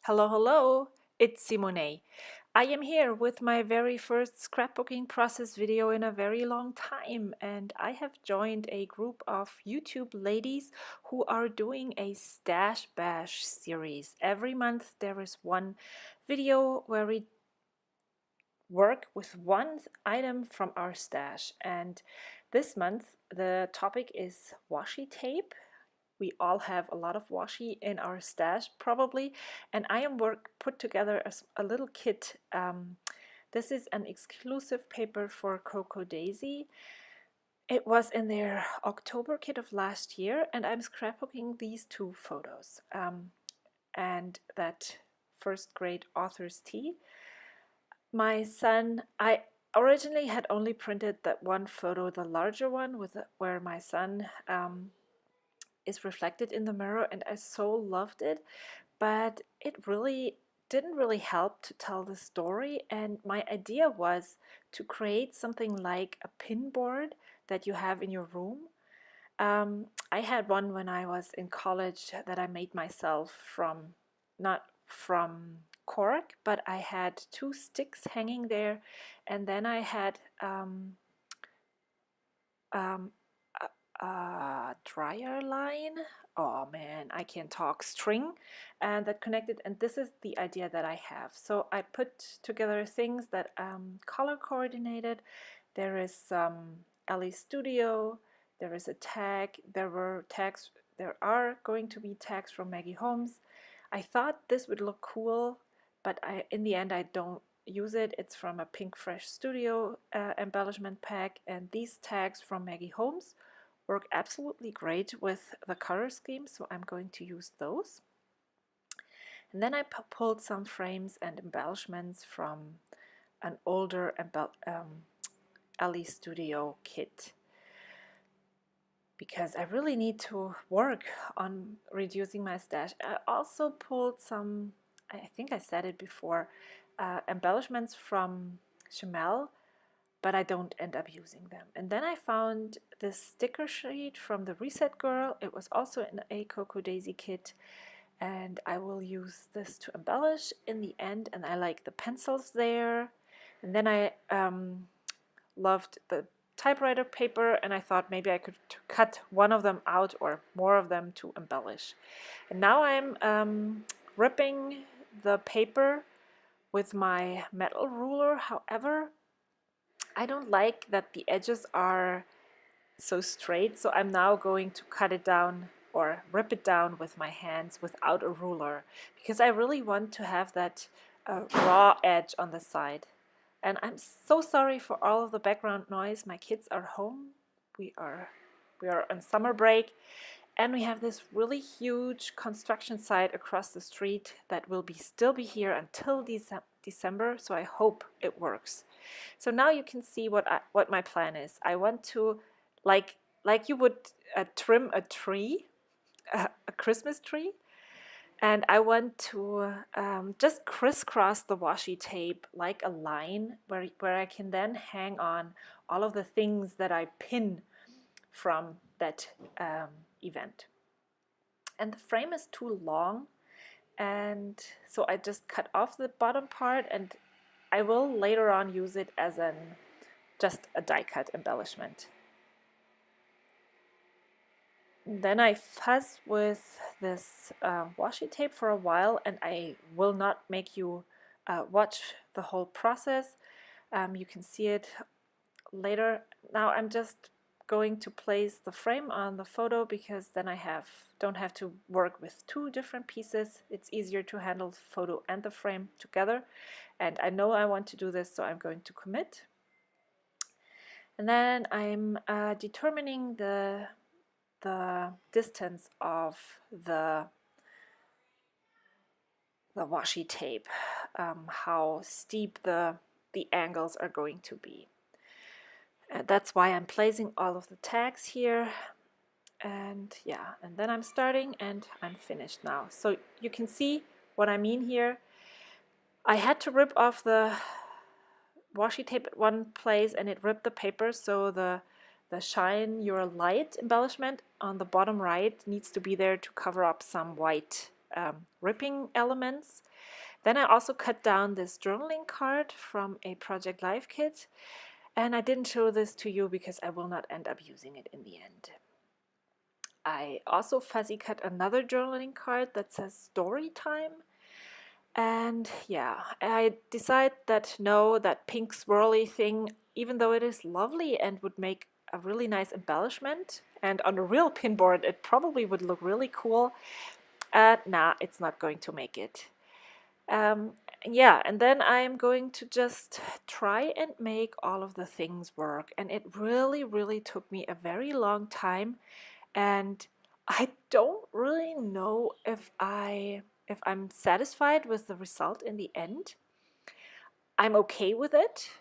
Hello, hello, it's Simone. I am here with my very first scrapbooking process video in a very long time, and I have joined a group of YouTube ladies who are doing a stash bash series. Every month there is one video where we work with one item from our stash, and this month the topic is washi tape. We all have a lot of washi in our stash probably, and I am put together a little kit. This is an exclusive paper for Coco Daisy. It was in their October kit of last year, and I'm scrapbooking these two photos and that first grade author's tea. My son, I originally had only printed that one photo, the larger one with where my son is reflected in the mirror, and I so loved it, but it really didn't really help to tell the story. And my idea was to create something like a pin board that you have in your room. I had one when I was in college that I made myself from, not from cork, but I had two sticks hanging there, and then I had um, dryer line. Oh man, I can't talk. String, and that connected. And this is the idea that I have. So I put together things that color coordinated. There is some LE Studio. There is a tag. There were tags. There are going to be tags from Maggie Holmes. I thought this would look cool, but in the end I don't use it. It's from a Pink Fresh Studio embellishment pack, and these tags from Maggie Holmes work absolutely great with the color scheme, so I'm going to use those. And then I pulled some frames and embellishments from an older LE Studio kit, because I really need to work on reducing my stash. I also pulled some, I think I said it before, embellishments from Chamel, but I don't end up using them. And then I found this sticker sheet from the Reset Girl. It was also in a Coco Daisy kit, and I will use this to embellish in the end, and I like the pencils there. And then I loved the typewriter paper, and I thought maybe I could cut one of them out or more of them to embellish. And now I'm ripping the paper with my metal ruler. However, I don't like that the edges are so straight, so I'm now going to cut it down or rip it down with my hands without a ruler, because I really want to have that raw edge on the side. And I'm so sorry for all of the background noise. My kids are home. We are on summer break, and we have this really huge construction site across the street that will still be here until December, so I hope it works. So now you can see what my plan is. I want to, like you would trim a tree, a Christmas tree, and I want to just crisscross the washi tape like a line where I can then hang on all of the things that I pin from that event. And the frame is too long, and so I just cut off the bottom part, and I will later on use it as just a die cut embellishment. Then I fuzz with this washi tape for a while, and I will not make you watch the whole process. You can see it later. Now I'm just going to place the frame on the photo, because then I don't have to work with two different pieces. It's easier to handle the photo and the frame together, and I know I want to do this, so I'm going to commit. And then I'm determining the distance of the washi tape, how steep the angles are going to be. That's why I'm placing all of the tags here. And yeah, and then I'm starting, and I'm finished now. So you can see what I mean here. I had to rip off the washi tape at one place, and it ripped the paper, so the Shine Your Light embellishment on the bottom right needs to be there to cover up some white ripping elements. Then I also cut down this journaling card from a Project Life kit, and I didn't show this to you because I will not end up using it in the end. I also fuzzy cut another journaling card that says story time. And yeah, I decide that no, that pink swirly thing, even though it is lovely and would make a really nice embellishment, and on a real pinboard it probably would look really cool, nah, it's not going to make it. Yeah, and then I'm going to just try and make all of the things work. And it really, really took me a very long time. And I don't really know if I'm satisfied with the result in the end. I'm okay with it,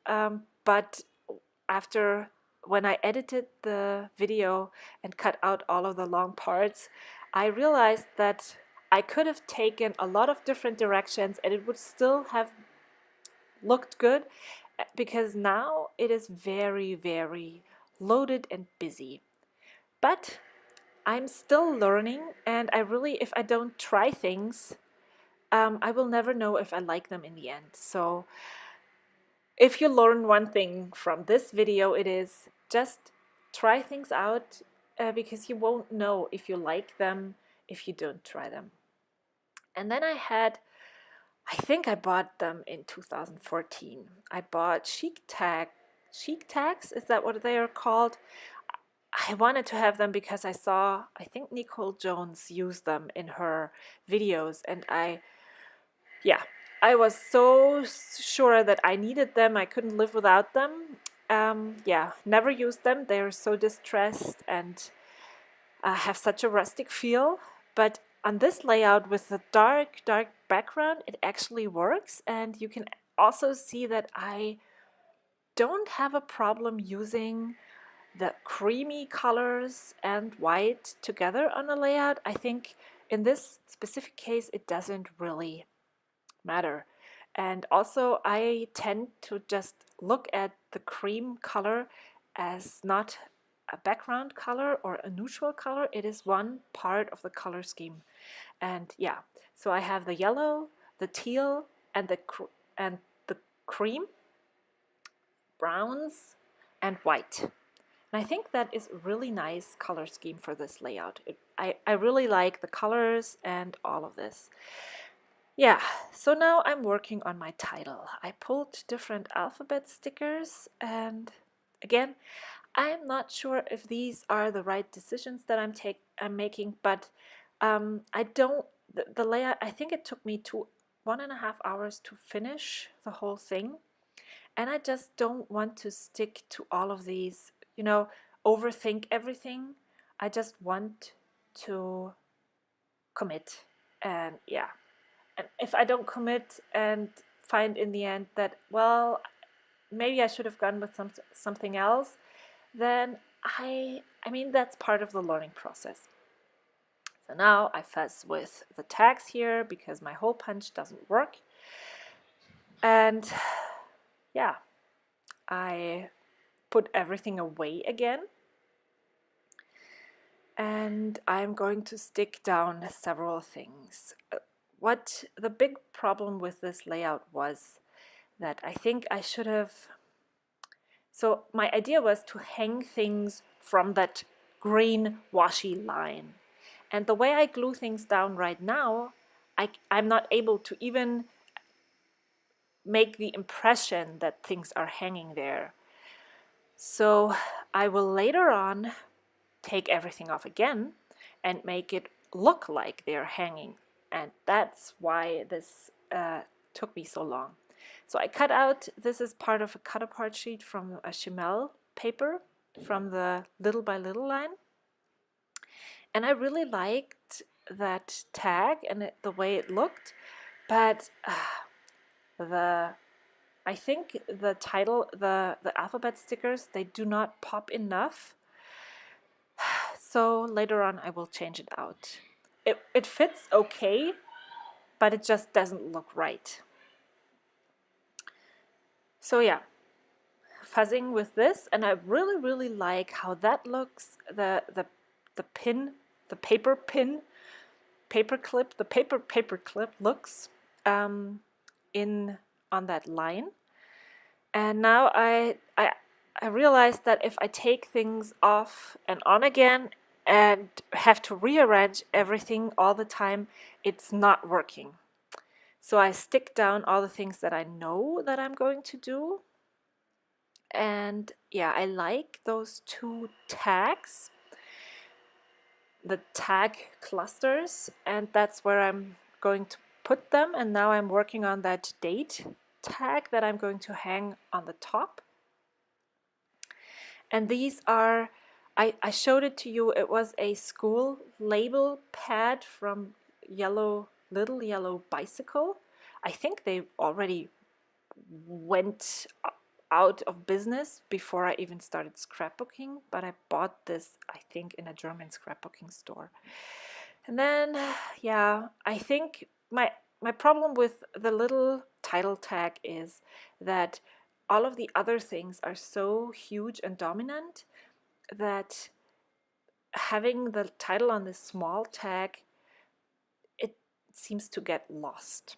but when I edited the video and cut out all of the long parts, I realized that I could have taken a lot of different directions and it would still have looked good, because now it is very, very loaded and busy. But I'm still learning, and if I don't try things, I will never know if I like them in the end. So if you learn one thing from this video, it is just try things out, because you won't know if you like them if you don't try them. And then I think I bought them in 2014. I bought chic tags, is that what they are called? I wanted to have them because I think Nicole Jones used them in her videos, and I was so sure that I needed them. I couldn't live without them. Never used them. They're so distressed and have such a rustic feel. But on this layout with the dark background, it actually works. And you can also see that I don't have a problem using the creamy colors and white together on a layout. I think in this specific case, it doesn't really matter. And also I tend to just look at the cream color as not a background color or a neutral color. It is one part of the color scheme. And yeah, so I have the yellow, the teal, and the cream, browns, and white. And I think that is a really nice color scheme for this layout. I really like the colors and all of this. Yeah, so now I'm working on my title. I pulled different alphabet stickers, and again, I'm not sure if these are the right decisions that I'm making, but the layout, I think it took me 1.5 hours to finish the whole thing, and I just don't want to stick to all of these, overthink everything. I just want to commit, and yeah. And if I don't commit and find in the end that, well, maybe I should have gone with something else, then I mean, that's part of the learning process. So now I fuss with the tags here because my hole punch doesn't work. And yeah, I put everything away again. And I'm going to stick down several things. What the big problem with this layout was that I think I should have... So my idea was to hang things from that green washi line. And the way I glue things down right now, I'm not able to even make the impression that things are hanging there. So I will later on take everything off again and make it look like they're hanging. And that's why this took me so long. So I cut out, this is part of a cut apart sheet from a Chimel paper from the Little by Little line. And I really liked that tag and the way it looked, but I think the title, the alphabet stickers, they do not pop enough. So later on I will change it out. It fits okay, but it just doesn't look right. So yeah, fuzzing with this, and I really, really like how that looks. The pin, the paper clip looks in on that line. And now I realized that if I take things off and on again and have to rearrange everything all the time, it's not working. So I stick down all the things that I know that I'm going to do. And yeah, I like those two tags, the tag clusters, and that's where I'm going to put them. And now I'm working on that date tag that I'm going to hang on the top. And these are, I showed it to you, it was a school label pad from Little Yellow Bicycle. I think they already went out of business before I even started scrapbooking, but I bought this, I think, in a German scrapbooking store. And then, yeah, I think my problem with the little title tag is that all of the other things are so huge and dominant that having the title on this small tag, it seems to get lost.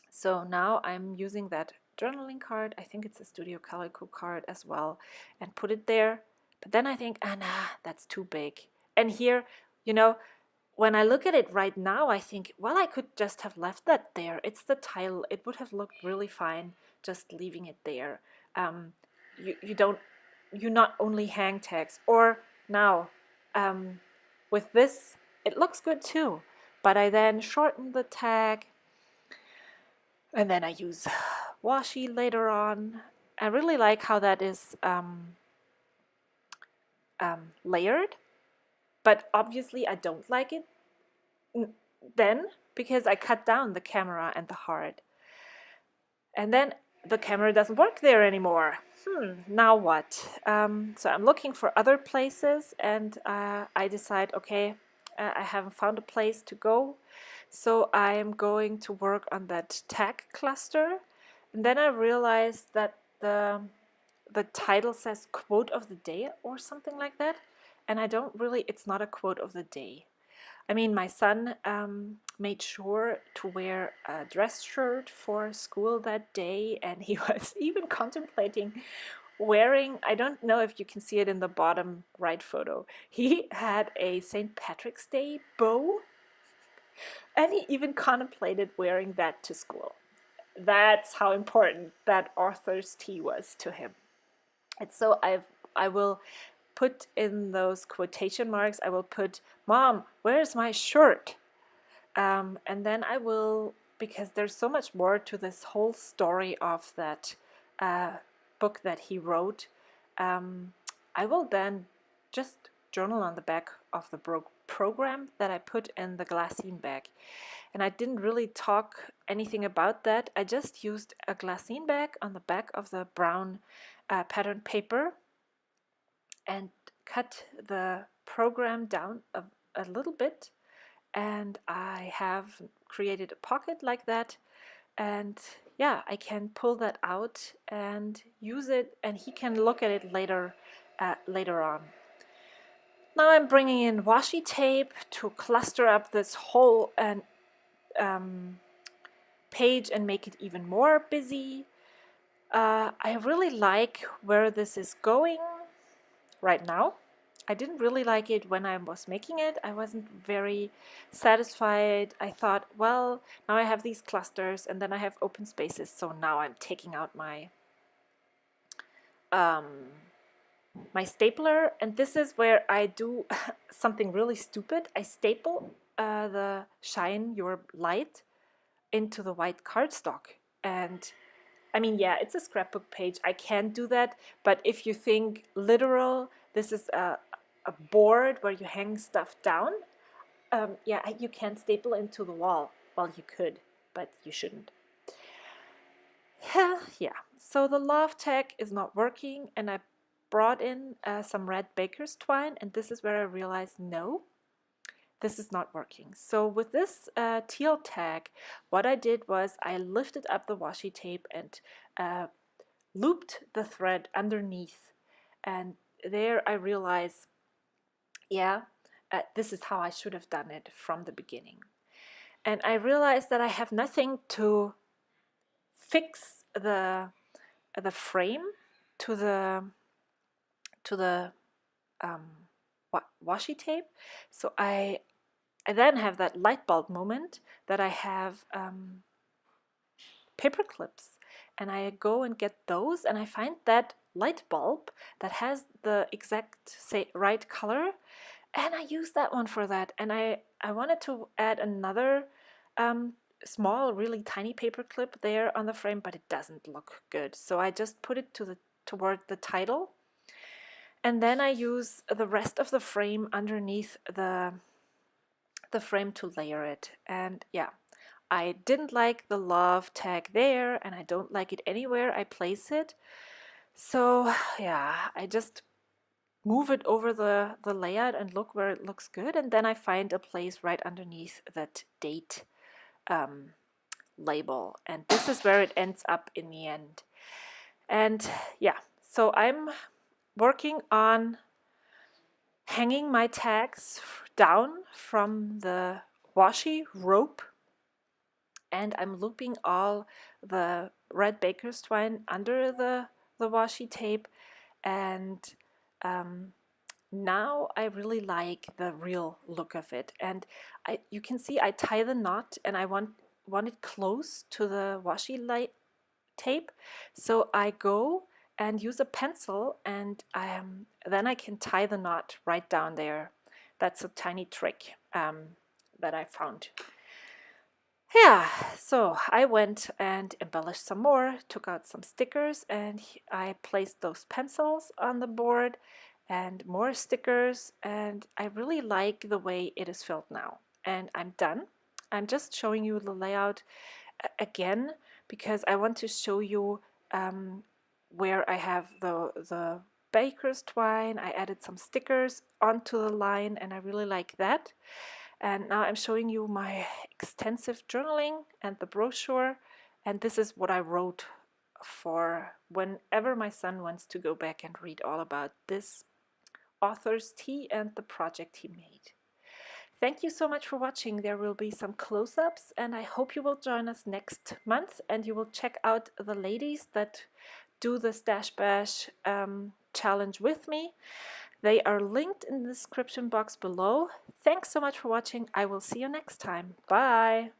So now I'm using that journaling card, I think it's a Studio Calico card as well, and put it there. But then I think, nah, that's too big. And here, you know, when I look at it right now, I think, well, I could just have left that there. It's the title. It would have looked really fine just leaving it there. You not only hang tags. Or now, with this, it looks good too. But I then shorten the tag, and then I use washi later on. I really like how that is layered, but obviously I don't like it then because I cut down the camera and the heart. And then the camera doesn't work there anymore. Now what? So I'm looking for other places, and I decide, okay, I haven't found a place to go. So I am going to work on that tag cluster. And then I realized that the title says quote of the day or something like that. And I don't really, it's not a quote of the day. I mean, my son made sure to wear a dress shirt for school that day, and he was even contemplating wearing, I don't know if you can see it in the bottom right photo, he had a St. Patrick's Day bow, and he even contemplated wearing that to school. That's how important that author's tea was to him. And so I will put in those quotation marks, I will put, Mom, where's my shirt? And then I will, because there's so much more to this whole story of that book that he wrote, I will then just journal on the back of the program that I put in the glassine bag. And I didn't really talk anything about that. I just used a glassine bag on the back of the brown pattern paper and cut the program down a little bit, and I have created a pocket like that, and yeah, I can pull that out and use it, and he can look at it later on. Now I'm bringing in washi tape to cluster up this whole page and make it even more busy. I really like where this is going right now. I didn't really like it when I was making it. I wasn't very satisfied. I thought, well, now I have these clusters and then I have open spaces, so now I'm taking out my my stapler, and this is where I do something really stupid. I staple the Shine Your Light into the white cardstock. And I mean, yeah, it's a scrapbook page. I can do that. But if you think literal, this is a board where you hang stuff down. Yeah, you can staple into the wall. Well, you could, but you shouldn't. Yeah, so the love tag is not working, and I brought in some red baker's twine, and this is where I realized, no, this is not working. So with this teal tag, what I did was I lifted up the washi tape and looped the thread underneath, and there I realized, yeah, this is how I should have done it from the beginning. and I realized that I have nothing to fix the frame to the um, washi tape. So I then have that light bulb moment that I have paper clips, and I go and get those, and I find that light bulb that has the exact right color, and I use that one for that. And I wanted to add another small, really tiny paper clip there on the frame, but it doesn't look good, so I just put it toward the title, and then I use the rest of the frame underneath the frame to layer it. And yeah, I didn't like the love tag there, and I don't like it anywhere I place it. So yeah, I just move it over the layout and look where it looks good, and then I find a place right underneath that date label, and this is where it ends up in the end. And yeah, so I'm working on hanging my tags down from the washi rope, and I'm looping all the red baker's twine under the washi tape, and now I really like the real look of it. And you can see I tie the knot, and I want it close to the washi tape, so I go and use a pencil, and then I can tie the knot right down there. That's a tiny trick that I found. Yeah, so I went and embellished some more, took out some stickers, and I placed those pencils on the board and more stickers, and I really like the way it is filled now. And I'm done. I'm just showing you the layout again because I want to show you where I have the baker's twine. I added some stickers onto the line, and I really like that. And now I'm showing you my extensive journaling and the brochure, and this is what I wrote for whenever my son wants to go back and read all about this author's tea and the project he made. Thank you so much for watching. There will be some close-ups, and I hope you will join us next month, and you will check out the ladies that do the Stash Bash challenge with me. They are linked in the description box below. Thanks so much for watching. I will see you next time. Bye!